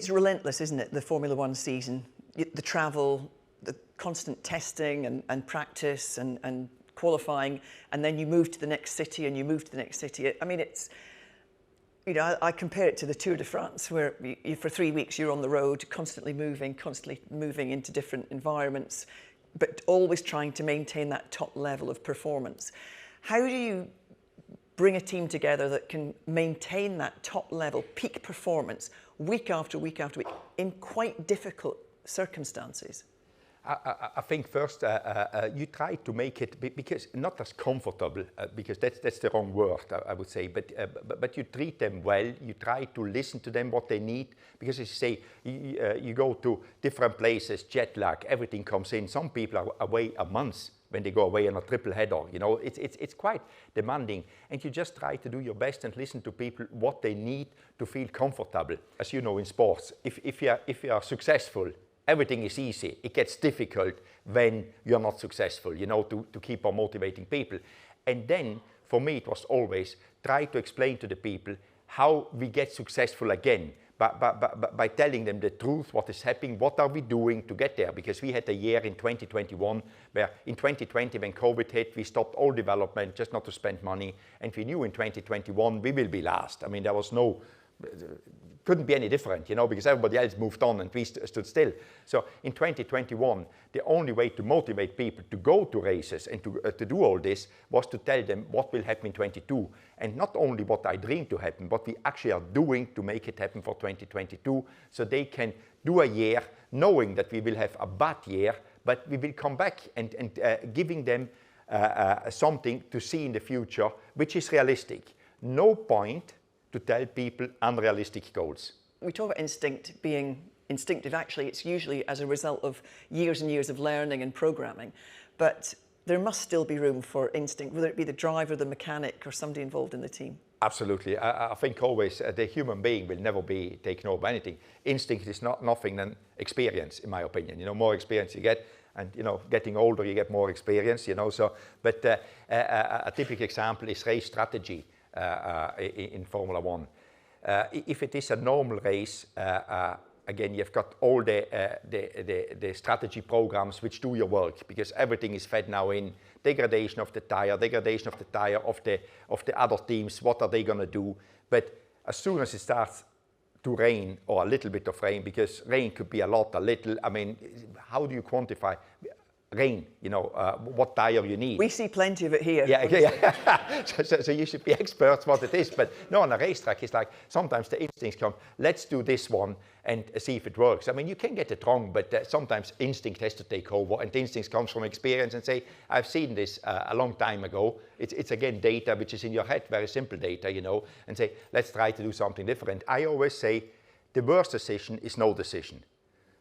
It's relentless, isn't it, the Formula One season? The travel, the constant testing and practice and qualifying, and then you move to the next city and you move to the next city. I mean, it's, you know, I compare it to the Tour de France, where for 3 weeks you're on the road, constantly moving into different environments, but always trying to maintain that top level of performance. How do you bring a team together that can maintain that top level peak performance week after week after week in quite difficult circumstances? I think first you try to make it, because not as comfortable, because that's the wrong word, I would say, but you treat them well, you try to listen to them, what they need, because as you say, you go to different places, jet lag, everything comes in. Some people are away a month when they go away on a triple header, you know, it's quite demanding, and you just try to do your best and listen to people, what they need to feel comfortable. As you know, in sports, if you are successful, everything is easy. It gets difficult when you're not successful, you know, to keep on motivating people. And then, for me, it was always try to explain to the people how we get successful again, by telling them the truth, what is happening, what are we doing to get there. Because we had a year in 2021 where in 2020, when COVID hit, we stopped all development just not to spend money. And we knew in 2021 we will be last. I mean, there was no, couldn't be any different, you know, because everybody else moved on and we stood still. So in 2021, the only way to motivate people to go to races and to do all this was to tell them what will happen in 22. And not only what I dreamed to happen, but we actually are doing to make it happen for 2022, so they can do a year knowing that we will have a bad year, but we will come back and giving them something to see in the future, which is realistic. No point to tell people unrealistic goals. We talk about instinct being instinctive. Actually, it's usually as a result of years and years of learning and programming. But there must still be room for instinct, whether it be the driver, the mechanic, or somebody involved in the team. Absolutely. I think always the human being will never be taken over by anything. Instinct is not nothing than experience, in my opinion. You know, more experience you get, and you know, getting older, you get more experience. You know, so. But a typical example is race strategy. In Formula One. If it is a normal race, again, you've got all the strategy programs which do your work, because everything is fed now in degradation of the tire of the other teams, what are they going to do? But as soon as it starts to rain, or a little bit of rain, because rain could be a lot, a little, I mean, how do you quantify rain, you know, what tire you need? We see plenty of it here. Yeah. So you should be experts what it is, but no, on a racetrack it's like sometimes the instincts come, let's do this one and see if it works. I mean, you can get it wrong, but sometimes instinct has to take over, and the instinct comes from experience and say, I've seen this a long time ago. It's again data which is in your head, very simple data, you know, and say, let's try to do something different. I always say the worst decision is no decision.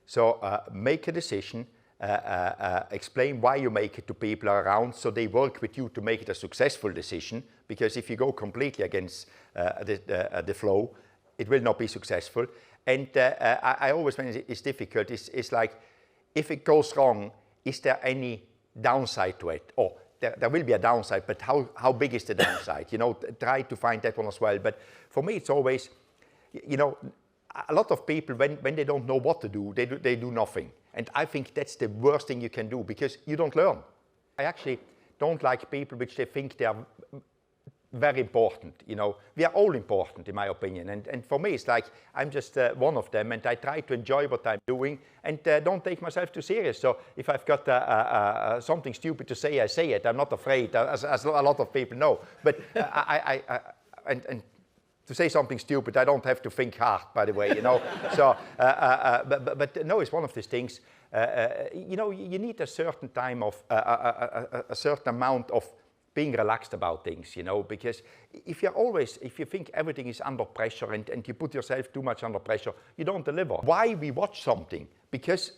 So make a decision, explain why you make it to people around, so they work with you to make it a successful decision, because if you go completely against the flow, it will not be successful. And I always find it's difficult, it's like, if it goes wrong, is there any downside to it? Or there will be a downside, but how big is the downside? You know, try to find that one as well. But for me, it's always, you know, a lot of people, when they don't know what to do, they do nothing. And I think that's the worst thing you can do, because you don't learn. I actually don't like people which they think they are very important. You know, we are all important, in my opinion. And for me, it's like, I'm just one of them, and I try to enjoy what I'm doing and don't take myself too serious. So if I've got something stupid to say, I say it. I'm not afraid, as a lot of people know. But and to say something stupid, I don't have to think hard, by the way, you know. So, but no, it's one of these things. You know, you need a certain time of, a certain amount of being relaxed about things, you know, because if you think everything is under pressure and you put yourself too much under pressure, you don't deliver. Why we watch something? Because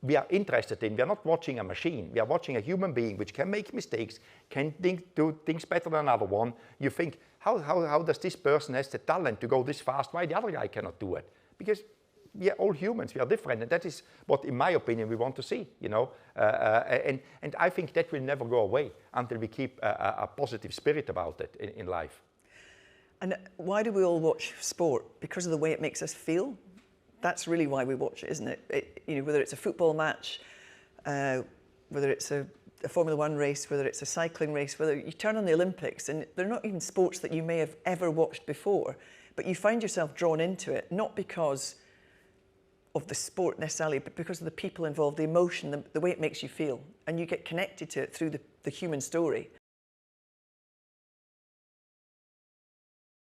we are interested in, we are not watching a machine, we are watching a human being which can make mistakes, can do things better than another one. You think, how does this person has the talent to go this fast? Why the other guy cannot do it? Because we are all humans, we are different, and that is what, in my opinion, we want to see, you know. And I think that will never go away until we keep a positive spirit about it in life. And why do we all watch sport? Because of the way it makes us feel? That's really why we watch it, isn't it? You know, whether it's a football match, whether it's a Formula One race, whether it's a cycling race, whether you turn on the Olympics, and they're not even sports that you may have ever watched before, but you find yourself drawn into it, not because of the sport necessarily, but because of the people involved, the emotion, the way it makes you feel, and you get connected to it through the human story.